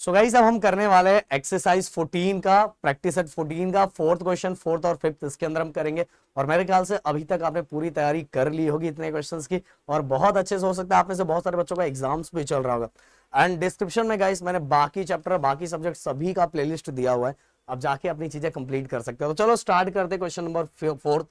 So guys अब हम करने वाले हैं एक्सरसाइज 14 का, प्रैक्टिस सेट 14 का फोर्थ क्वेश्चन, फोर्थ और फिफ्थ इसके अंदर हम करेंगे। और मेरे ख्याल से अभी तक आपने पूरी तैयारी कर ली होगी इतने क्वेश्चंस की, और बहुत अच्छे से हो सकता है आप में से बहुत सारे बच्चों का एग्जाम्स भी चल रहा होगा। एंड डिस्क्रिप्शन में गाइस मैंने बाकी चैप्टर, बाकी सब्जेक्ट सभी का प्लेलिस्ट दिया हुआ है, आप जाके अपनी चीजें कंप्लीट कर सकते हो। तो चलो स्टार्ट करते question number fourth.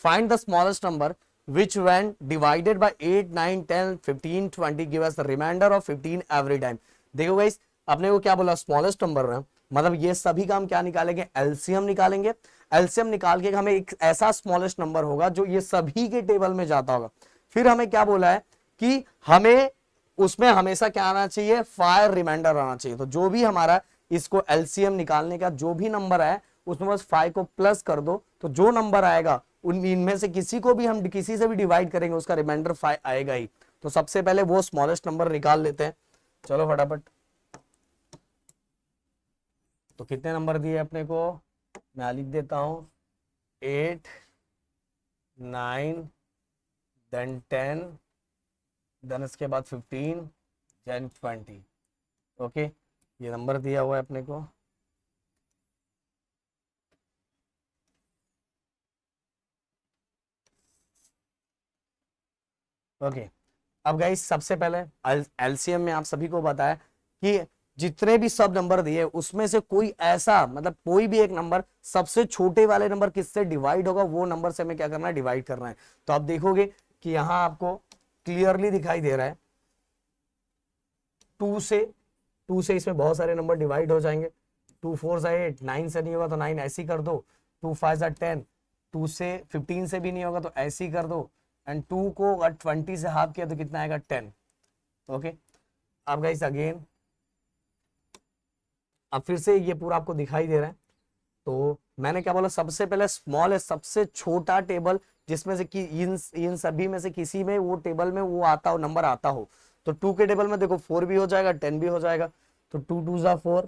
Find the smallest number which when divided by 8 9 10 15 20 give us the remainder of 15 every time। देखो गाइस अपने को क्या बोला, स्मॉलेस्ट नंबर है, मतलब ये सभी का हम क्या निकालेंगे, एलसीएम निकालेंगे। एलसीएम निकाल के हमें एक ऐसा स्मॉलेस्ट नंबर होगा जो ये सभी के टेबल में जाता होगा। फिर हमें क्या बोला है कि हमें उसमें हमेशा क्या आना चाहिए, 5 रिमाइंडर आना चाहिए। तो जो भी हमारा इसको एलसीएम निकालने का जो भी नंबर है उसमें बस 5 को प्लस कर दो, तो जो नंबर आएगा उन इनमें से किसी को भी हम किसी से भी डिवाइड करेंगे उसका रिमाइंडर 5 आएगा ही। तो सबसे पहले वो स्मॉलेस्ट नंबर निकाल लेते हैं, चलो फटाफट। तो कितने नंबर दिए अपने को, मैं लिख देता हूं, 8 9 देन 10 देन इसके बाद 15 देन 20। ओके, ये नंबर दिया हुआ है अपने को। ओके, अब गाइस सबसे पहले एलसीएम में आप सभी को बताया कि जितने भी सब नंबर दिए उसमें से कोई ऐसा, मतलब कोई भी एक नंबर सबसे छोटे वाले नंबर किससे डिवाइड होगा वो नंबर से हमें क्या करना है, डिवाइड करना है। तो आप देखोगे कि यहां आपको क्लियरली दिखाई दे रहा है 2 से इसमें बहुत सारे नंबर डिवाइड हो जाएंगे। 2 4 सा 8, 9 से नहीं होगा तो 9 ऐसी कर दो, 2 5 सा 10, 2 से 15 से भी नहीं होगा तो ऐसी कर दो, एंड 2 को अगर 20 से हाफ किया तो कितना आएगा, 10। ओके, अब गाइस अगेन अब फिर से ये पूरा आपको दिखाई दे रहा है। तो मैंने क्या बोला, सबसे पहले स्मॉल है, सबसे छोटा टेबल जिसमें से कि इन सभी में से किसी में वो टेबल में वो आता हो, नंबर आता हो। तो 2 के टेबल में देखो 4 भी हो जाएगा, 10 भी हो जाएगा। तो 2 2 जा 4,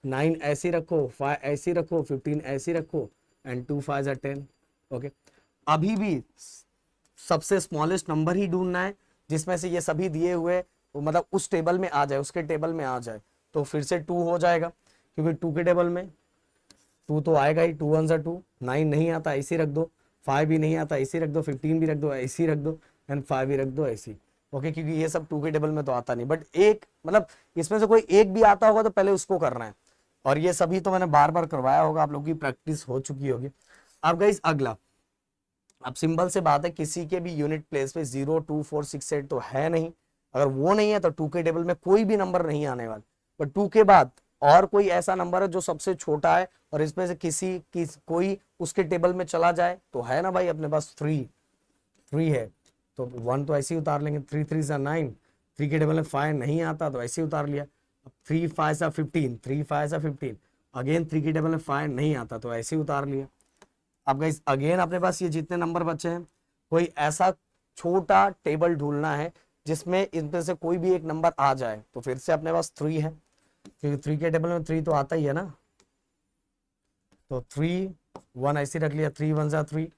9 ऐसी रखो, 5 ऐसी रखो, 15 ऐसी रखो, एंड 2 5 जा 10। ओके, अभी भी सबसे स्मॉलेस्ट नंबर ही ढूंढना है जिसमें से ये सभी दिए हुए मतलब उस टेबल में आ जाए, उसके टेबल में आ जाए। तो फिर से 2 हो जाएगा, क्योंकि 2 के टेबल में 2 तो आएगा ही, 2 1 2, 9 नहीं आता ऐसी रख दो, 5 भी नहीं आता ऐसी रख दो, 15 भी रख दो ऐसी रख दो, एंड 5 भी रख दो ऐसी। ओके, क्योंकि ये सब 2 के टेबल में तो आता नहीं, बट एक मतलब इसमें से कोई एक भी आता होगा तो पहले उसको करना है। और ये सभी तो मैंने बार बार करवाया होगा, आप लोगों की प्रैक्टिस हो चुकी होगी। अब गाइस अगला, अब सिंपल से बात है, किसी के भी यूनिट प्लेस पे 0 2 4 6 8 तो है नहीं। अगर वो नहीं है तो 2 के टेबल में कोई भी नंबर नहीं आने वाला। पर 2 के बाद और कोई ऐसा नंबर है जो सबसे छोटा है और इसमें से कोई उसके टेबल में चला जाए तो है ना भाई, अपने पास 3 है तो 1 तो ऐसे ही उतार लेंगे, 3 3 सा 9, 3 के टेबल में 5 नहीं आता तो ऐसे ही उतार लिया। 3 5 सा 15, 3 5 सा 15, अगेन 3 के टेबल में 5 नहीं आता तो ऐसे ही उतार लिया। अब गाइस अगेन अपने पास ये जितने नंबर बचे हैं, कोई ऐसा छोटा टेबल ढूंढना है जिसमें इनमें से कोई भी एक नंबर आ जाए। तो फिर से अपने पास 3 है, क्योंकि 3 के टेबल में 3 तो आता ही है ना। तो 3 1 ऐसे रख लिया, 3 1 3।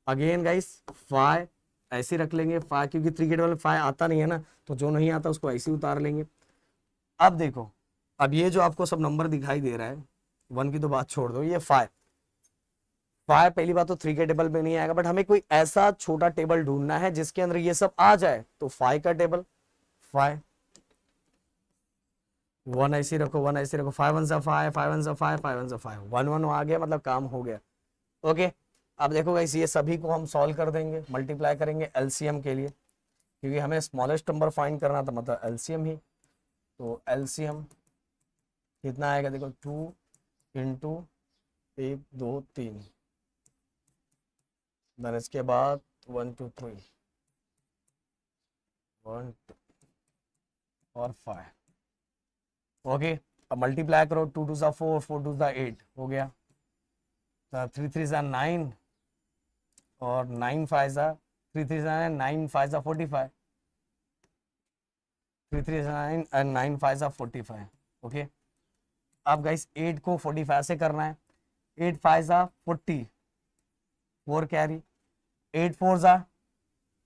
अगेन गाइस 5 ऐसे रख लेंगे, 5 क्योंकि 3 के टेबल में 5 आता नहीं है ना, तो जो नहीं आता उसको ऐसे उतार लेंगे। अब देखो, अब ये जो आपको सब नंबर दिखाई दे रहा है, 1 की तो बात छोड़ दो, ये 5 पहली बात तो 3 के टेबल में नहीं आएगा, बट हमें कोई ऐसा छोटा टेबल ढूंढना है जिसके अंदर ये सब आ जाए। तो 5 का टेबल, 5 1 ऐसे रखो, 1 ऐसे रखो, 5 1 5, 5 1 5, 5 1 5, 1 1 आ गया, मतलब काम हो गया। ओके, अब देखो गाइस ये सभी को हम सॉल्व कर देंगे, मल्टीप्लाई करेंगे एलसीएम के लिए, क्योंकि हमें स्मॉलेस्ट नंबर फाइंड करना था, मतलब एलसीएम ही। तो एलसीएम कितना आएगा, देखो 2 इंटू 1 2 3, देन इसके बाद 1 2 3, 1 2 और 5। ओके, अब मल्टीप्लाई करो, 2 2 सा 4, 4 2 सा 8 हो गया, 3 3 सा 9 और 9 5 सा 3 3 सा 9 5 सा 45, 3 3 सा 9 एंड 9 5 सा 45। ओके, अब गाइस 8 को 45 से करना है, 8 5 सा 40, 4 कैरी, 8 4 सा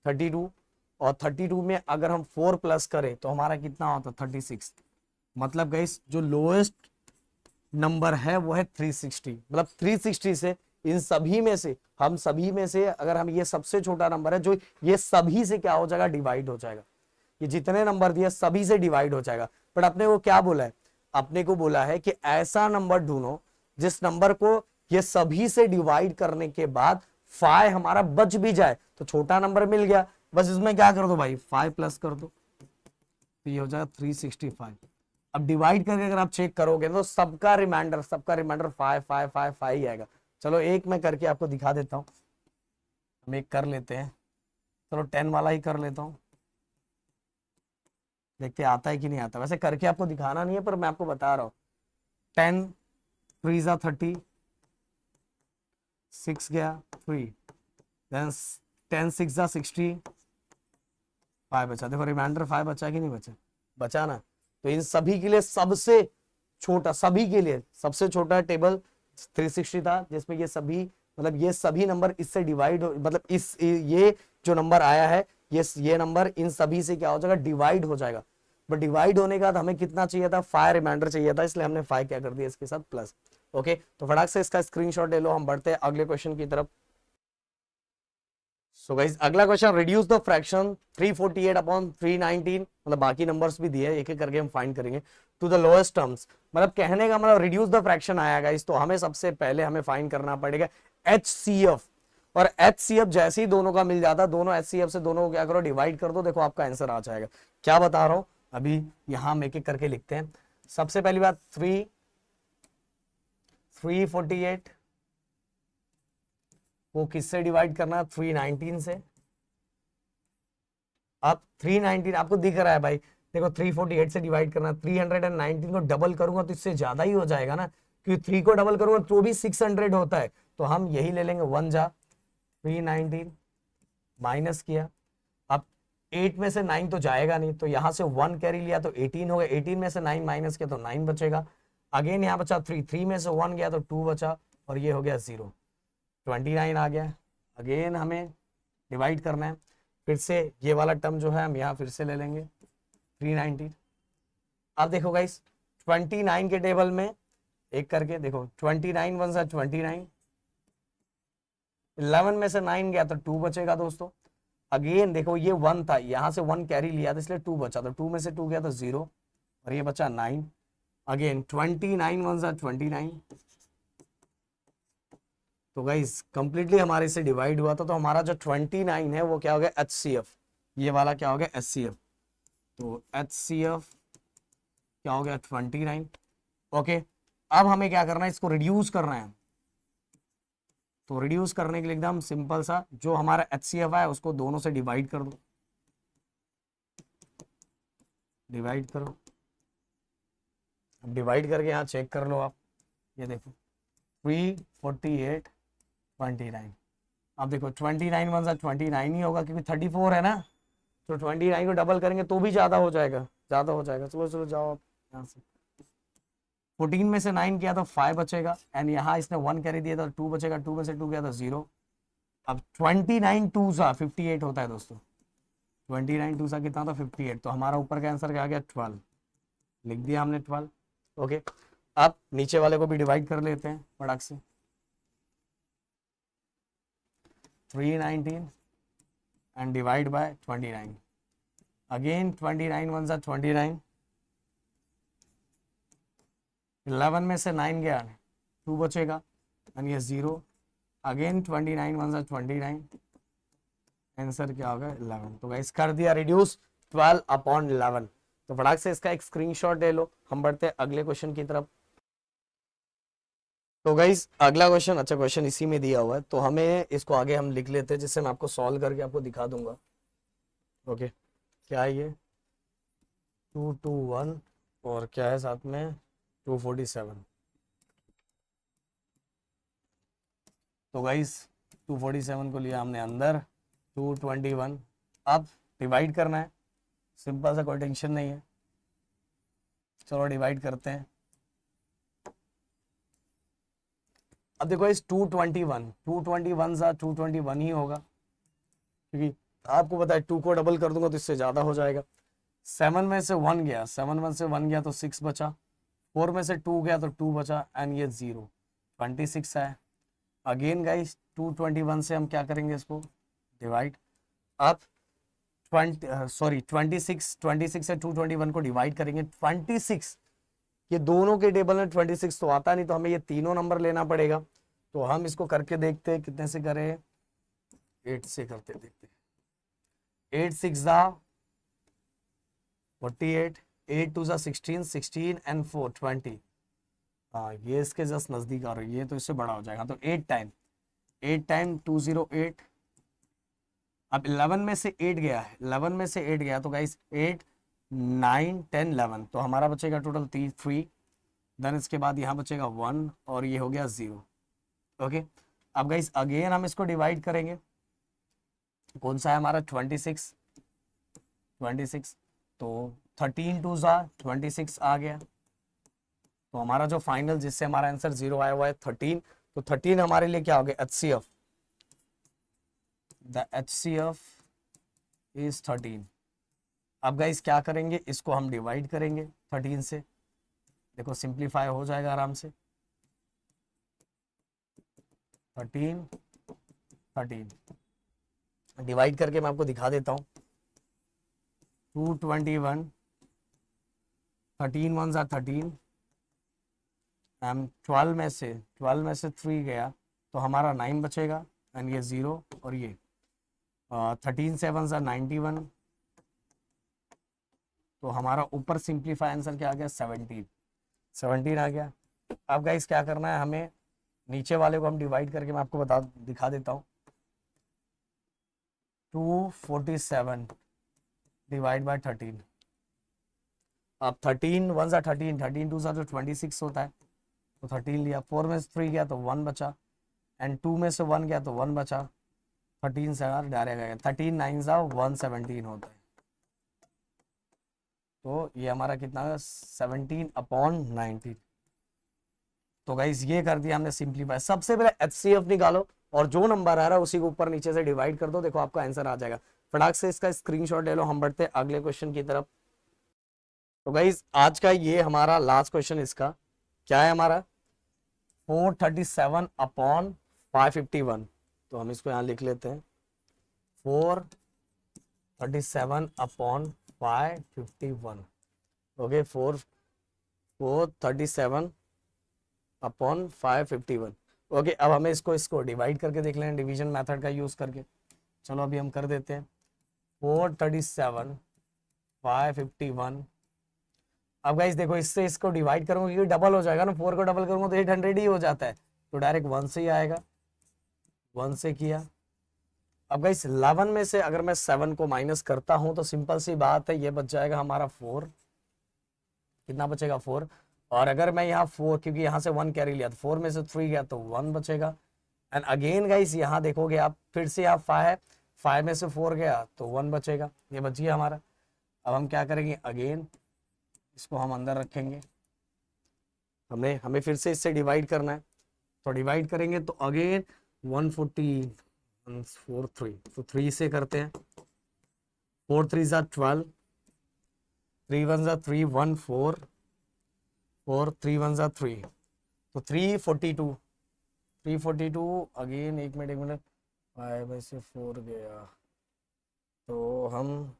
32, और 32 में अगर हम 4 प्लस करें तो हमारा कितना होता है, 36। मतलब गाइस जो लोएस्ट नंबर है वो है 360, मतलब 360 से इन सभी में से, हम सभी में से अगर हम, ये सबसे छोटा नंबर है जो ये सभी से क्या हो जाएगा, डिवाइड हो जाएगा। ये जितने नंबर दिए सभी से डिवाइड हो जाएगा। बट अपने को क्या बोला है, अपने को बोला है कि ऐसा नंबर ढूंढो जिस नंबर को ये सभी से डिवाइड करने के बाद 5 हमारा बच भी जाए, तो छोटा नंबर मिल गया, बस इसमें क्या कर दो भाई 5 प्लस कर दो, तो ये हो जाएगा 365। अब डिवाइड करके अगर आप चेक करोगे तो सबका रिमाइंडर 5 5 5 5 ही आएगा। चलो एक मैं करके आपको दिखा देता हूं, हम एक कर लेते हैं, चलो 10 वाला ही कर लेता हूं, देखते आता है कि नहीं आता। वैसे करके आपको दिखाना नहीं है पर मैं आपको बता रहा हूं। 10 3 जा 30, 6 गया 3, देन 10 6 जा 60, 5 बचा। देखो रिमाइंडर 5 बचा कि नहीं बचा, बचा ना। तो इन सभी के लिए सबसे छोटा, सभी के लिए सबसे छोटा टेबल 360 था, जिसमें ये सभी, मतलब ये सभी नंबर इससे डिवाइड, मतलब इस ये जो नंबर आया है ये नंबर इन सभी से क्या हो जाएगा, डिवाइड हो जाएगा। बट डिवाइड होने के बाद हमें कितना चाहिए था, 5 रिमाइंडर चाहिए था, इसलिए हमने 5 क्या कर दिया इसके साथ प्लस। ओके, तो फटाक से इसका स्क्रीनशॉट ले लो, हम बढ़ते हैं अगले क्वेश्चन की तरफ। सो गाइस अगला question, reduce the fraction 348 upon 319, मतलब बाकी नंबर्स भी दिए, एक एक करके हम फाइंड करेंगे, टू द लोएस्ट टर्म्स। मतलब कहने का मतलब रिड्यूस द फ्रैक्शन आया गाइस, तो हमें सबसे पहले हमें फाइंड करना पड़ेगा HCF, और HCF जैसे ही दोनों का मिल जाता, दोनों HCF से दोनों को क्या करो, डिवाइड कर दो, देखो आपका आंसर आ जाएगा। क्या बता रहा हूं अभी, यहां हम एक एक करके लिखते हैं। सबसे पहली बात 348 वो किससे डिवाइड करना है, 319 से। अब 319 आपको दिख रहा है भाई, देखो 348 से डिवाइड करना, 319 को डबल करूंगा तो इससे ज्यादा ही हो जाएगा ना, क्योंकि 3 को डबल करूंगा तो भी 600 होता है, तो हम यही ले लेंगे 1 जा 319 माइनस किया। अब 8 में से 9 तो जाएगा नहीं, तो यहां से 1 कैरी लिया तो 18 हो गया, 18 में से 9 माइनस किया तो 9 बचेगा। अगेन यहाँ बचा 3 में से 1 गया तो 2 बचा, और ये हो गया 0, 29 आ गया। अगेन हमें डिवाइड करना है, फिर से ये वाला टर्म जो है हम यहाँ फिर से ले लेंगे 390। अब देखो गाइस 29 के टेबल में एक करके देखो, 29 1 सा 29, 11 में से 9 गया तो 2 बचेगा दोस्तों। अगेन देखो ये 1 था, यहां से 1 कैरी लिया था इसलिए 2 बचा, तो 2 में से 2 गया तो 0, और ये बचा 9। अगेन 29 1 सा 29, तो गाइस कंप्लीटली हमारे से डिवाइड हुआ था, तो हमारा जो 29 है वो क्या हो गया HCF, ये वाला क्या हो गया HCF, तो HCF क्या हो गया 29। ओके, अब हमें क्या करना है, इसको रिड्यूस करना है। तो रिड्यूस करने के लिए एकदम सिंपल सा, जो हमारा HCF है उसको दोनों से डिवाइड कर दो, डिवाइड करो। अब डिवाइड करके यहाँ चेक कर लो आप, ये देखो 348 29। अब देखो 29 1 सा 29 ही होगा, क्योंकि 34 है ना, तो 29 को डबल करेंगे तो भी ज्यादा हो जाएगा, ज्यादा हो जाएगा। चलो चलो जाओ आप यहाँ से, 14 में से 9 किया तो 5 बचेगा, एंड यहाँ इसने 1 कैरी दिया तो 2 बचेगा, 2 में से 2 किया तो 0। अब 29 2 सा 58 होता है दोस्तों, 29 2 सा कितना था 58, तो हमारा ऊपर का आंसर क्या आ गया 12, लिख दिया हमने 12। ओके, अब नीचे वाले को भी डिवाइड कर लेते हैं फटाक से, 319 and divide by 29. Again 29 1 सा 29, 11 में से 9 गया 2 बचेगा, and ये 0। अगेन 29 1 सा 29, आंसर क्या होगा 11। तो गाइस कर दिया रिड्यूस 12 अपॉन 11। तो फटाक से इसका एक स्क्रीनशॉट ले लो, हम बढ़ते हैं अगले क्वेश्चन की तरफ। तो गाइस अगला क्वेश्चन, अच्छा क्वेश्चन इसी में दिया हुआ है, तो हमें इसको आगे हम लिख लेते हैं, जिससे मैं आपको सॉल्व करके आपको दिखा दूंगा। ओके, क्या है ये 221 और क्या है साथ में 247। तो गाइस 247 को लिया हमने अंदर, 221 अब डिवाइड करना है, सिंपल सा, कोई टेंशन नहीं है। चलो डिवाइड करते हैं। अब देखो इस 221 सा 221 ही होगा, क्योंकि आपको पता है 2 को डबल कर दूंगा तो इससे ज्यादा हो जाएगा। 7 में से 1 गया, 7 में से 1 गया तो 6 बचा, 4 में से 2 गया तो 2 बचा, एंड ये 0, 26 है। अगेन गाइस 221 से हम क्या करेंगे, इसको डिवाइड। अब 26 से 221 को डिवाइड करेंगे। 26, ये दोनों के टेबल में 26 तो आता नहीं, तो हमें ये तीनों नंबर लेना पड़ेगा। तो हम इसको करके देखते हैं, कितने से करें, 8 से करते देखते। 8 6 ज़ा 48, 8 2 ज़ा 16, 16 एंड 4 20। हाँ, ये इसके जस्ट नजदीक आ रही है, ये तो इससे बड़ा हो जाएगा। तो 8 टाइम 208। अब 11 में से 8 गया है, 11 में से 8 गया तो गाइस 8 9 10 11, तो हमारा बचेगा टोटल 3। देन इसके बाद यहाँ बचेगा 1 और ये हो गया 0। ओके, अब गाइस अगेन हम इसको डिवाइड करेंगे। कौन सा है हमारा, 26, तो 13 2 ज़ा 26 आ गया। तो हमारा जो फाइनल जिससे हमारा आंसर 0 आया हुआ है 13। तो 13 हमारे लिए क्या हो गया, HCF। The HCF is 13। अब गाइस क्या करेंगे, इसको हम डिवाइड करेंगे 13 से। देखो सिंप्लीफाई हो जाएगा आराम से। 13 डिवाइड करके मैं आपको दिखा देता हूँ। 221, 13 1 ज़ा 13, 12 में से 3 गया तो हमारा 9 बचेगा, एंड ये 0 और ये 13 7 ज़ा 91, तो हमारा ऊपर सिंप्लीफाई आंसर क्या आ गया, 17 आ गया। अब गाइस क्या करना है हमें, नीचे वाले को हम डिवाइड करके मैं आपको दिखा देता हूँ। 247 डिवाइड बाय 13। अब 13 1 ज़ा 13, 13 2 ज़ा जो 26 होता है, तो 13 लिया। 4 में से 3 गया तो 1 बचा, एंड 2 में से 1 गया तो 1 बचा। 13 से डायरेक्ट गया, 13 9 ज़ा 117 होता है। तो ये हमारा कितना है, 17/19। तो गाइस ये कर दिया हमने सिंप्लीफाई। सबसे पहले HCF निकालो और जो नंबर आ रहा है उसी को ऊपर नीचे से डिवाइड कर दो, देखो आपका आंसर आ जाएगा। फटाक से इसका स्क्रीनशॉट ले लो। हम बढ़ते हैं अगले क्वेश्चन की तरफ। तो गाइस आज का ये हमारा लास्ट क्वेश्चन, इसका क्या है हमारा, 437/551। तो हम इसको यहाँ लिख लेते हैं, 437/551। ओके, 437/551। ओके, अब हमें इसको डिवाइड करके देख लें डिवीजन मेथड का यूज करके। चलो अभी हम कर देते हैं। 437/551। अब गाइस देखो, इससे इसको डिवाइड करूंगा क्योंकि डबल हो जाएगा ना, 4 को डबल करूंगा तो 800 ही हो जाता है, तो डायरेक्ट 1 से ही आएगा। 1 से किया। अब गाइस 11 में से अगर मैं 7 को माइनस करता हूं तो सिंपल सी बात है, ये बच जाएगा हमारा 4। कितना बचेगा, 4। और अगर मैं यहाँ 4, क्योंकि यहाँ से 1 कैरी लिया तो 4 में से 3 गया तो 1 बचेगा। एंड अगेन गाइस यहाँ देखोगे आप, फिर से यहाँ 5 में से 4 गया तो 1 बचेगा, ये बच गया हमारा। अब हम क्या करेंगे, अगेन इसको हम अंदर रखेंगे। हमें फिर से इससे डिवाइड करना है, तो डिवाइड करेंगे तो अगेन 140 4 3, तो 3 से करते हैं। 4 3 ज़ा 12, 3 1 ज़ा 3 1 4, 4 3 1 ज़ा 3, तो 342। अगेन एक मिनट 5 में से 4 गया तो हम,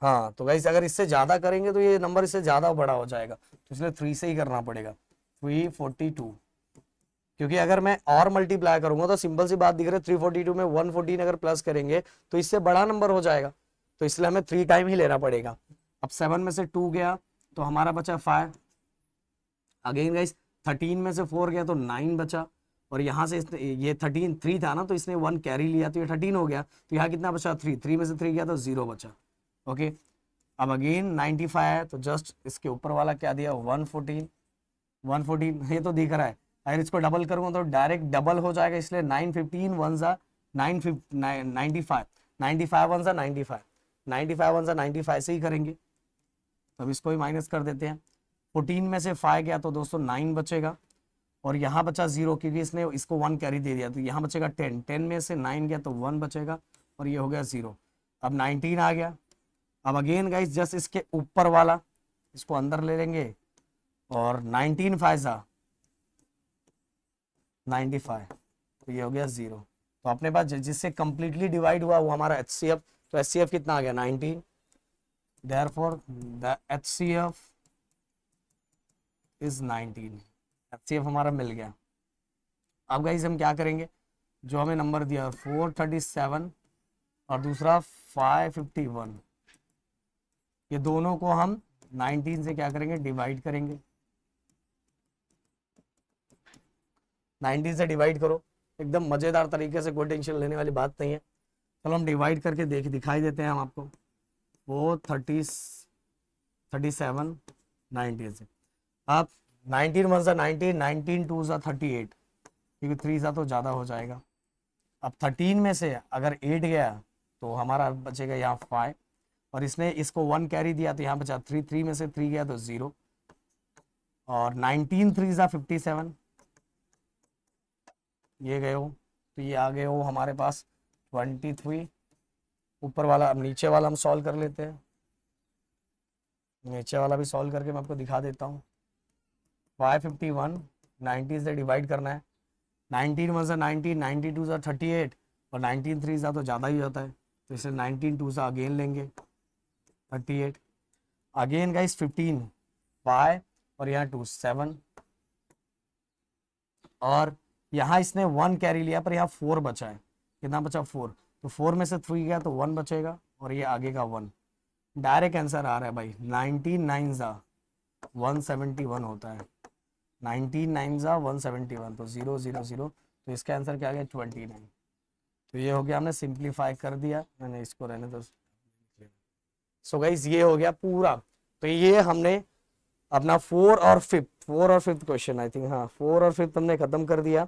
हाँ तो गाइस अगर इससे ज्यादा करेंगे तो ये नंबर इससे ज्यादा बड़ा हो जाएगा, तो इसलिए 3 से ही करना पड़ेगा। 342, क्योंकि अगर मैं और मल्टीप्लाई करूंगा तो सिंपल सी बात दिख रही है, 342 में 114 अगर प्लस करेंगे तो इससे बड़ा नंबर हो जाएगा, तो इसलिए हमें 3 टाइम ही लेना पड़ेगा। अब 7 में से 2 गया तो हमारा बचा 5। अगेन गाइस 13 में से 4 गया तो 9 बचा, और यहाँ से ये 13 3 था ना, तो इसने 1 कैरी लिया तो ये 13 हो गया, तो यहाँ कितना बचा, 3 में से 3 गया तो 0 बचा। ओके, अब अगेन 95 है तो जस्ट इसके ऊपर वाला क्या दिया, 114। ये तो दिख रहा है, अगर इसको डबल करूंगा तो डायरेक्ट डबल हो जाएगा, इसलिए 915 1 ज़ा 95 95 1 ज़ा 95 1 ज़ा 95 से ही करेंगे। तो अब इसको ही माइनस कर देते हैं। 14 में से 5 गया तो दोस्तों 9 बचेगा, और यहाँ बचा 0 क्योंकि इसने इसको 1 कैरी दे दिया, तो यहाँ बचेगा 10 में से 9 गया तो 1 बचेगा, और ये हो गया 0। अब 19 आ गया, अब अगेन गाइस जस्ट इसके ऊपर वाला इसको अंदर ले लेंगे और 19 फाइजा 95, तो ये हो गया 0। तो अपने पास जिससे कंप्लीटली डिवाइड हुआ वो हमारा HCF, तो HCF कितना आ गया 19, therefore the HCF is 19, HCF हमारा मिल गया। अब गाइस हम क्या करेंगे, जो हमें नंबर दिया 437 और दूसरा 551, ये दोनों को हम 19 से क्या करेंगे, डिवाइड करेंगे। 19 से डिवाइड करो, एकदम मजेदार तरीके से, कोई टेंशन लेने वाली बात नहीं है। चलो हम डिवाइड करके दिखाई देते हैं हम आपको। 437 19 से, आप 19 1 सा 19, 19 2 सा 38, क्योंकि 3 सा तो ज़्यादा हो जाएगा। अब 13 में से अगर 8 गया तो हमारा बचेगा यहाँ 5, और इसने इसको 1 कैरी दिया तो यहाँ बचा 3, 3 में से 3 गया तो 0, और 19 3 सा 57, ये गए हो तो ये आ गए हो हमारे पास 23। ऊपर वाला, अब नीचे वाला हम सॉल्व कर लेते हैं। नीचे वाला भी सॉल्व करके मैं आपको दिखा देता हूँ। 551 90 से डिवाइड करना है। 19 1 सा 19, 92 सा 38, और 19 3 सा तो ज़्यादा ही होता है, तो इसे 19 2 सा अगेन लेंगे 38, अगेन गाइस 15 5 और यहाँ 2 7, और यहाँ इसने 1 कैरी लिया पर यहाँ 4 बचा है। कितना बचा 4, तो 4 में से 3 गया तो 1 बचेगा, और ये आगे का 1। डायरेक्ट आंसर आ रहा है भाई, 19 9 सा 171 होता है। 19 9 सा 171, तो 0 0 0, तो इसका आंसर क्या आ गया 29। तो ये हो गया, हमने सिंप्लीफाई कर दिया। मैंने इसको रहने तो सो गाइस ये हो गया पूरा। तो ये हमने अपना 4 और 5th क्वेश्चन, आई थिंक हाँ 4 और 5th हमने खत्म कर दिया।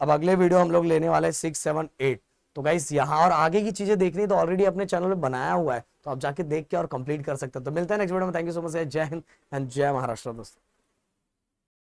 अब अगले वीडियो हम लोग लेने वाले 6 7 8। तो गाइस यहाँ और आगे की चीजें देखनी तो ऑलरेडी अपने चैनल में बनाया हुआ है, तो आप जाके देख के और कंप्लीट कर सकते हो। तो मिलते हैं नेक्स्ट वीडियो में। थैंक यू सो मच, जय हिंद एंड जय महाराष्ट्र दोस्तों।